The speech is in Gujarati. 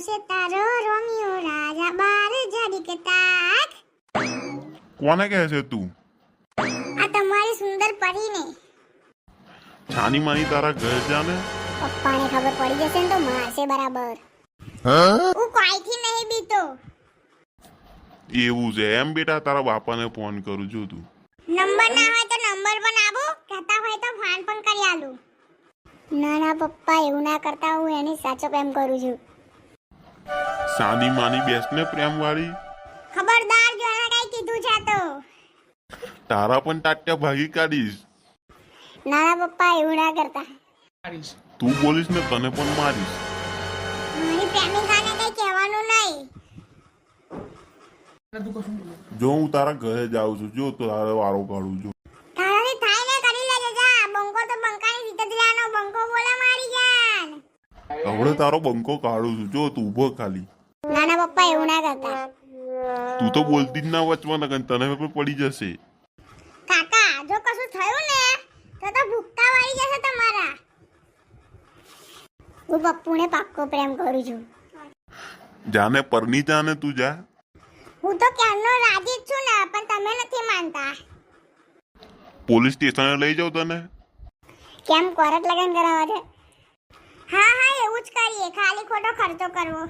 આવશે તારો રોમિયો રાજા બાર જડીક તાક. કોને કહે છે તું? આ તમારી સુંદર પરીને. છાની માની તારા ઘર જાને. પપ્પાને ખબર પડી જશે ને તો મારશે બરાબર. હું કોઈથી નહીં બીતો. એવું છે એમ બેટા, તારા બાપાને ફોન કરું છું તું. નંબર ના હોય તો નંબર પણ આપો, કહેતા હોય તો ફોન પણ કરી આલું. ના ના પપ્પા, એવું ના કરતા, હું એની સાચો પ્રેમ કરું છું. સાની માની બેસને પ્રેમ વાળી. ખબરદાર જો એને કઈ કીધું છે તો તારા પણ ટાટ્યા ભાગી કાઢીશ. ના ના પપ્પા, એવું ના કરતા. તું બોલીશ ને તને પણ મારીશ. મારી પ્રેમિકાને કઈ કહેવાનું નહીં. જો હું તારા ઘરે જાઉં છું, જો તારો વારો કાઢું છું. તારાથી થાય ને કરી લેજે જા. બંકો તો બંકાની રીતે જ લેવાનો. બંકો બોલા મારી જાન. હવે તારો બંકો કાઢું છું, જો તું ઉભો ખાલી. ના ના પપ્પા, એવું ના કરતા. તું તો બોલતી જ ના વચમાં, નકર તને પણ પડી જશે. કાકા, જો કશું થયું ને તો ભૂખતા વાળી જશે તમારા. હું પપ્પુને પાક્કો પ્રેમ કરું છું. જાને પરની જાને તું જા. હું તો ક્યારનો રાજી જ છું ને, પણ તમે નથી માનતા. પોલીસ સ્ટેશને લઈ જાઉં તને. કેમ કોર્ટ લગન કરાવવા છે? હા હા, એવું જ કરીએ, ખાલી ખોટો ખર્ચો કરવો.